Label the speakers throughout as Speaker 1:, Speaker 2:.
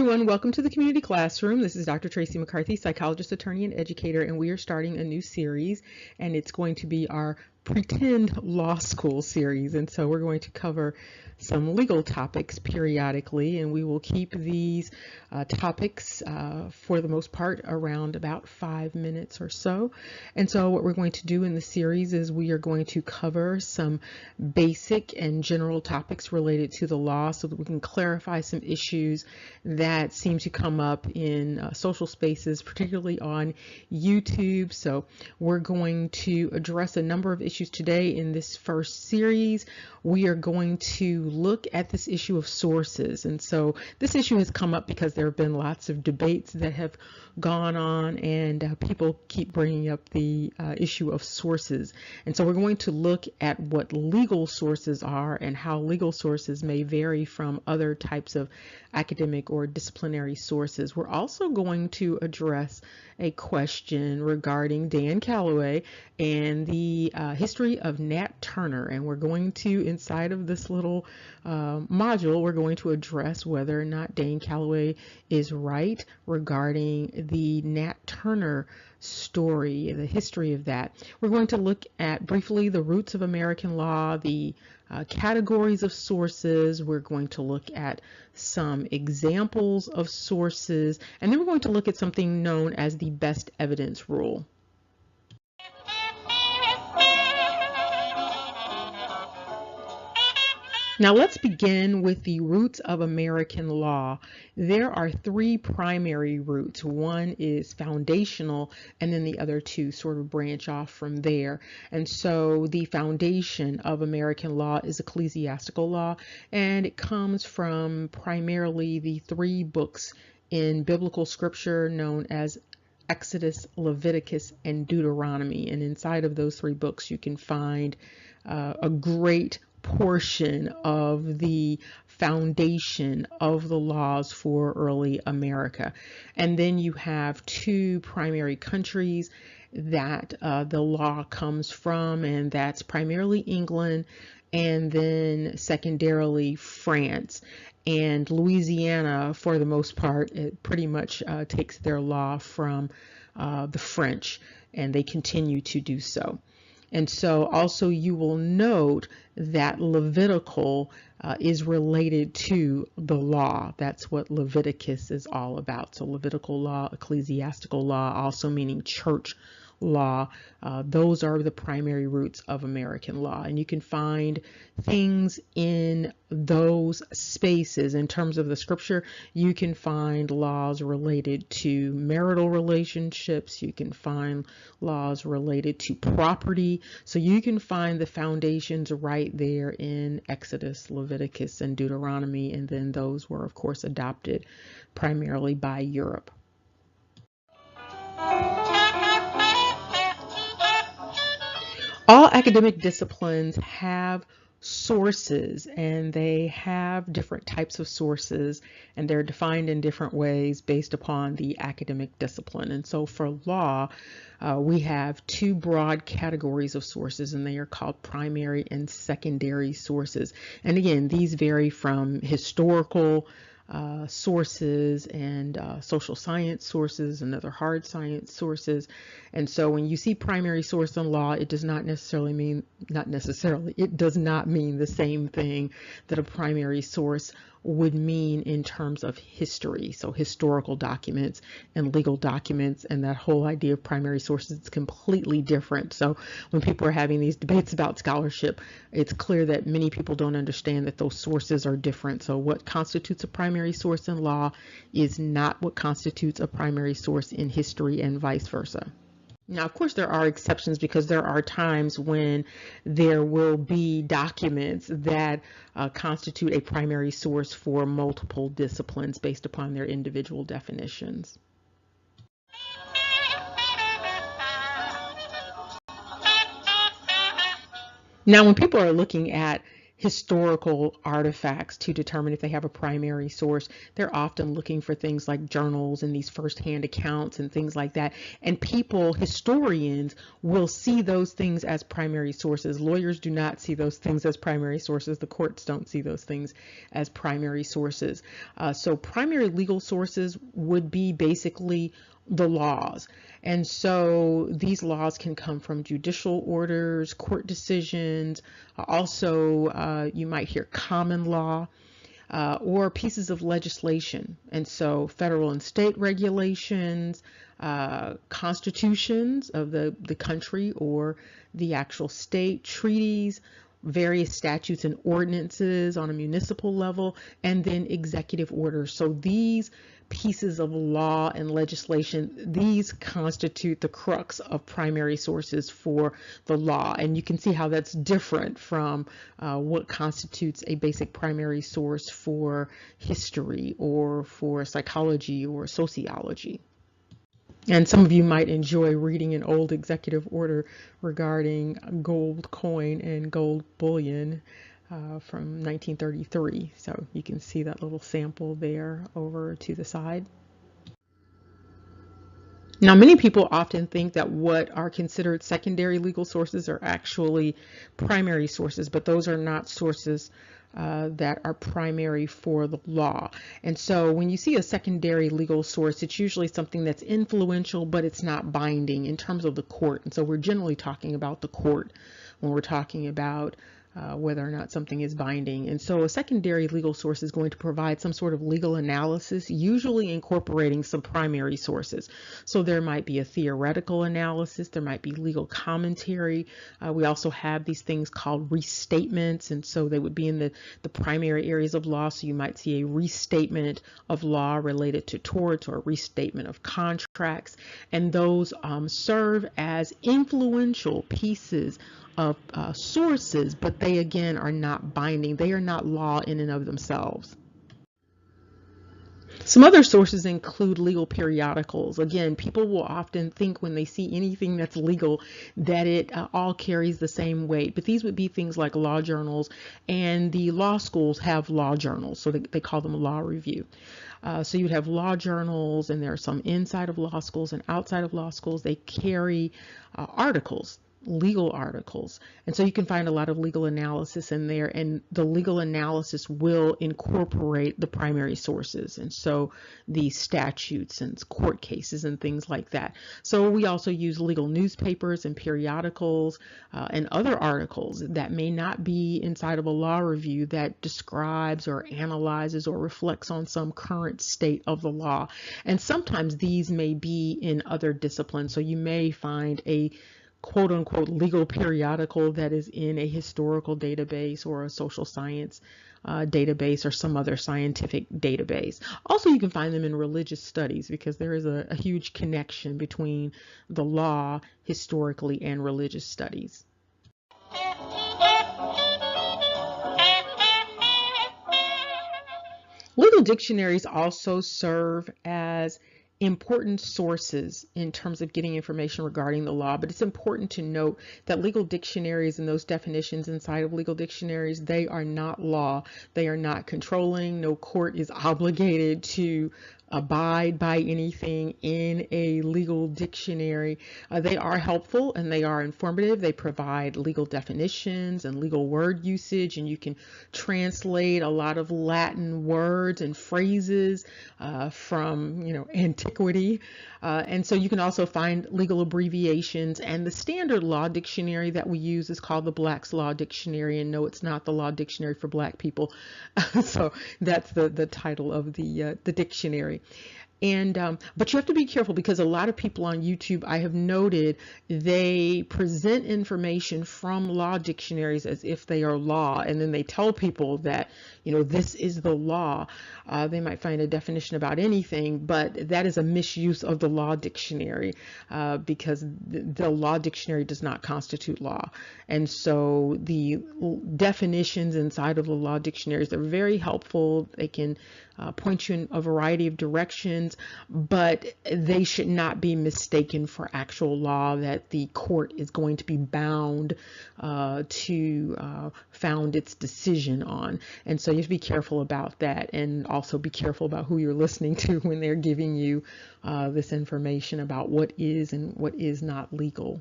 Speaker 1: everyone, welcome to the community classroom. This is Dr. Tracy McCarthy, psychologist, attorney, and educator, and we are starting a new series, and it's going to be our Pretend Law School series. And so we're going to cover some legal topics periodically, and we will keep these topics for the most part around about 5 minutes or so. And so what we're going to do in the series is we are going to cover some basic and general topics related to the law so that we can clarify some issues that seem to come up in social spaces, particularly on YouTube. So we're going to address a number of issues today in this first series. We are going to look at this issue of sources. And so this issue has come up because there have been lots of debates that have gone on, and people keep bringing up the issue of sources. And so we're going to look at what legal sources are and how legal sources may vary from other types of academic or disciplinary sources. We're also going to address a question regarding Dane Calloway and the history of Nat Turner. And we're going to, inside of this little module, we're going to address whether or not Dane Calloway is right regarding the Nat Turner story, the history of that. We're going to look at briefly the roots of American law, the categories of sources. We're going to look at some examples of sources, and then we're going to look at something known as the best evidence rule. Now let's begin with the roots of American law. There are three primary roots. One is foundational, and then the other two sort of branch off from there. And so the foundation of American law is ecclesiastical law, and it comes from primarily the three books in biblical scripture known as Exodus, Leviticus, and Deuteronomy. And inside of those three books you can find a great portion of the foundation of the laws for early America. And then you have two primary countries that the law comes from, and that's primarily England and then secondarily France. And Louisiana, for the most part, it pretty much takes their law from the French, and they continue to do so. And so also you will note that Levitical is related to the law. That's what Leviticus is all about. So Levitical law, ecclesiastical law, also meaning church law. Those are the primary roots of American law, and you can find things in those spaces. In terms of the scripture, you can find laws related to marital relationships, you can find laws related to property, so you can find the foundations right there in Exodus, Leviticus, and Deuteronomy, and then those were of course adopted primarily by Europe. All academic disciplines have sources, and they have different types of sources, and they're defined in different ways based upon the academic discipline. And so for law, we have two broad categories of sources, and they are called primary and secondary sources. And again, these vary from historical sources and social science sources and other hard science sources. And so when you see primary source in law, it does not necessarily mean, it does not mean the same thing that a primary source would mean in terms of history. So historical documents and legal documents, and that whole idea of primary sources is completely different. So when people are having these debates about scholarship, it's clear that many people don't understand that those sources are different. So what constitutes a primary source in law is not what constitutes a primary source in history, and vice versa. Now, of course, there are exceptions, because there are times when there will be documents that constitute a primary source for multiple disciplines based upon their individual definitions. Now, when people are looking at historical artifacts to determine if they have a primary source. They're often looking for things like journals and these firsthand accounts and things like that. And people, historians, will see those things as primary sources. Lawyers do not see those things as primary sources. The courts don't see those things as primary sources. So primary legal sources would be basically the laws. And so these laws can come from judicial orders, court decisions, also you might hear common law, or pieces of legislation. And so federal and state regulations, constitutions of the country or the actual state, treaties, various statutes and ordinances on a municipal level, and then executive orders. So these pieces of law and legislation, these constitute the crux of primary sources for the law. And you can see how that's different from what constitutes a basic primary source for history or for psychology or sociology. And some of you might enjoy reading an old executive order regarding gold coin and gold bullion from 1933. So you can see that little sample there over to the side. Now, many people often think that what are considered secondary legal sources are actually primary sources, but those are not sources that are primary for the law. And so when you see a secondary legal source, it's usually something that's influential, but it's not binding in terms of the court. And so we're generally talking about the court when we're talking about whether or not something is binding. And so a secondary legal source is going to provide some sort of legal analysis, usually incorporating some primary sources. So there might be a theoretical analysis, there might be legal commentary. We also have these things called restatements, and so they would be in the primary areas of law. So you might see a restatement of law related to torts or a restatement of contracts, and those serve as influential pieces of sources, but they again are not binding. They are not law in and of themselves. Some other sources include legal periodicals. Again, people will often think when they see anything that's legal that it all carries the same weight, but these would be things like law journals, and the law schools have law journals, so they call them law review. So you'd have law journals, and there are some inside of law schools and outside of law schools. They carry articles, legal articles, and so you can find a lot of legal analysis in there, and the legal analysis will incorporate the primary sources, and so the statutes and court cases and things like that. So we also use legal newspapers and periodicals and other articles that may not be inside of a law review that describes or analyzes or reflects on some current state of the law. And sometimes these may be in other disciplines, so you may find a quote unquote legal periodical that is in a historical database or a social science database or some other scientific database. Also, you can find them in religious studies because there is a huge connection between the law historically and religious studies. Legal dictionaries also serve as important sources in terms of getting information regarding the law, but it's important to note that legal dictionaries and those definitions inside of legal dictionaries, they are not law. They are not controlling. No court is obligated to abide by anything in a legal dictionary. They are helpful and they are informative. They provide legal definitions and legal word usage, and you can translate a lot of Latin words and phrases from antiquity. And so you can also find legal abbreviations, and the standard law dictionary that we use is called the Black's Law Dictionary, and no, it's not the law dictionary for Black people. So that's the title of the dictionary. And but you have to be careful because a lot of people on YouTube, I have noted, they present information from law dictionaries as if they are law, and then they tell people that this is the law. They might find a definition about anything, but that is a misuse of the law dictionary because the law dictionary does not constitute law. And so the definitions inside of the law dictionaries are very helpful. They can point you in a variety of directions. provisions, but they should not be mistaken for actual law that the court is going to be bound to found its decision on. And so you have to be careful about that, and also be careful about who you're listening to when they're giving you this information about what is and what is not legal.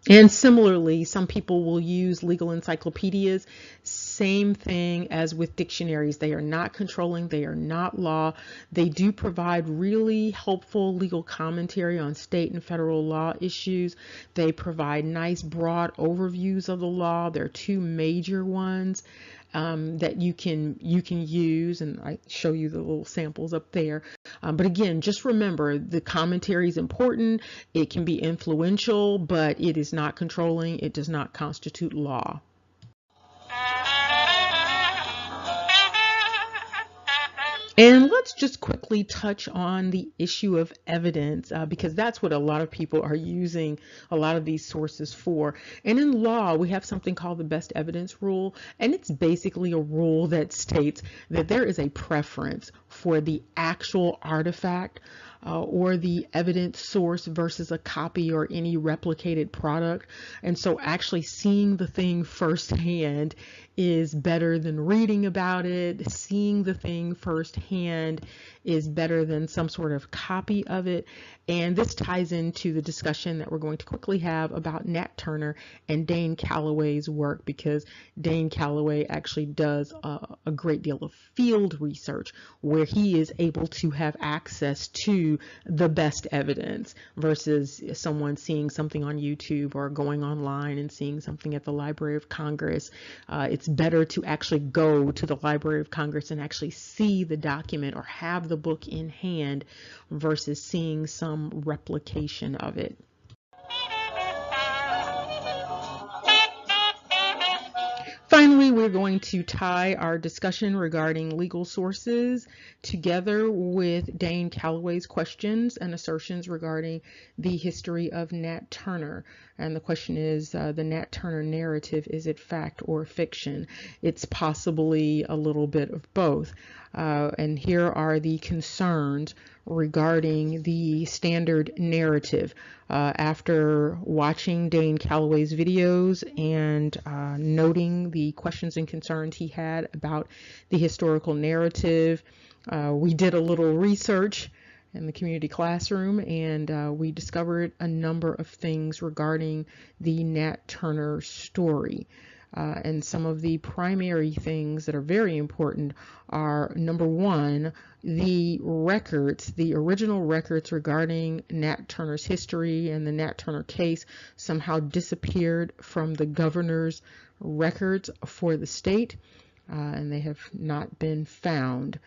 Speaker 1: And similarly, some people will use legal encyclopedias. Same thing as with dictionaries. They are not controlling, they are not law. They do provide really helpful legal commentary on state and federal law issues. They provide nice broad overviews of the law. There are two major ones that you can use, and I show you the little samples up there. But again, just remember, the commentary is important. It can be influential, but it is not controlling. It does not constitute law. And let's just quickly touch on the issue of evidence, because that's what a lot of people are using a lot of these sources for. And in law, we have something called the best evidence rule, and it's basically a rule that states that there is a preference for the actual artifact or the evidence source versus a copy or any replicated product. And so actually seeing the thing firsthand is better than reading about it. Seeing the thing firsthand is better than some sort of copy of it. And this ties into the discussion that we're going to quickly have about Nat Turner and Dane Calloway's work, because Dane Calloway actually does a great deal of field research where he is able to have access to the best evidence versus someone seeing something on YouTube or going online and seeing something at the Library of Congress. It's better to actually go to the Library of Congress and actually see the document or have the book in hand versus seeing some replication of it. Finally, we're going to tie our discussion regarding legal sources together with Dane Calloway's questions and assertions regarding the history of Nat Turner. And the question is, the Nat Turner narrative, is it fact or fiction? It's possibly a little bit of both. And here are the concerns regarding the standard narrative. After watching Dane Calloway's videos and noting the questions and concerns he had about the historical narrative, we did a little research in the community classroom, and we discovered a number of things regarding the Nat Turner story. And some of the primary things that are very important are, number one, the records, the original records regarding Nat Turner's history and the Nat Turner case somehow disappeared from the governor's records for the state, and they have not been found.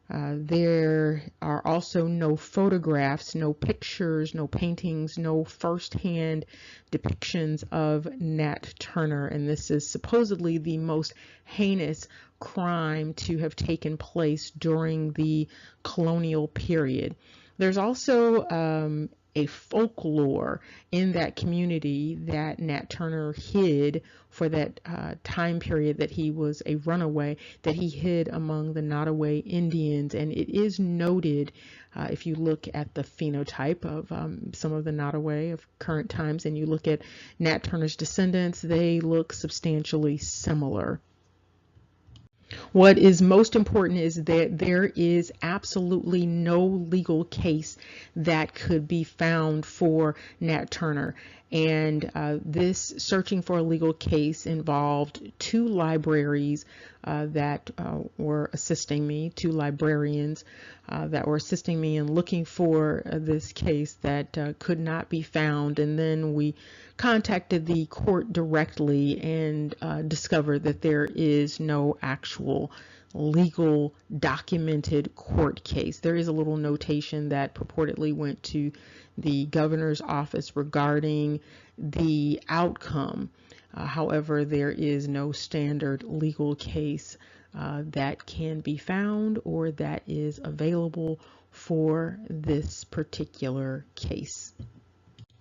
Speaker 1: There are also no photographs, no pictures, no paintings, no firsthand depictions of Nat Turner, and this is supposedly the most heinous crime to have taken place during the colonial period. There's also a folklore in that community that Nat Turner hid for that time period that he was a runaway, that he hid among the Nottoway Indians. And it is noted, if you look at the phenotype of some of the Nottoway of current times and you look at Nat Turner's descendants, they look substantially similar. What is most important is that there is absolutely no legal case that could be found for Nat Turner. And this searching for a legal case involved two libraries that were assisting me, two librarians that were assisting me in looking for this case that could not be found. And then we contacted the court directly and discovered that there is no actual legal documented court case. There is a little notation that purportedly went to the governor's office regarding the outcome. However, there is no standard legal case that can be found or that is available for this particular case.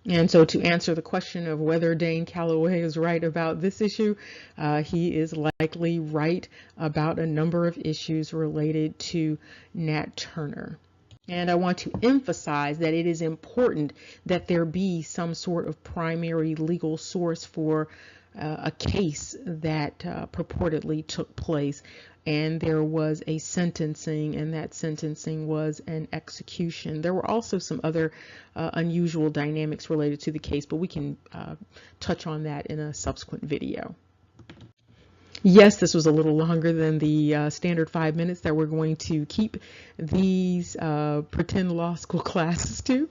Speaker 1: And so to answer the question of whether Dane Calloway is right about this issue, he is likely right about a number of issues related to Nat Turner. And I want to emphasize that it is important that there be some sort of primary legal source for a case that purportedly took place. And there was a sentencing, and that sentencing was an execution. There were also some other unusual dynamics related to the case, but we can touch on that in a subsequent video. Yes, this was a little longer than the standard 5 minutes that we're going to keep these pretend law school classes to.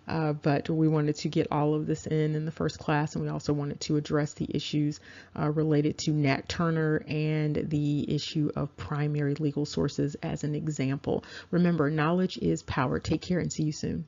Speaker 1: But we wanted to get all of this in the first class, and we also wanted to address the issues related to Nat Turner and the issue of primary legal sources as an example. Remember, knowledge is power. Take care and see you soon.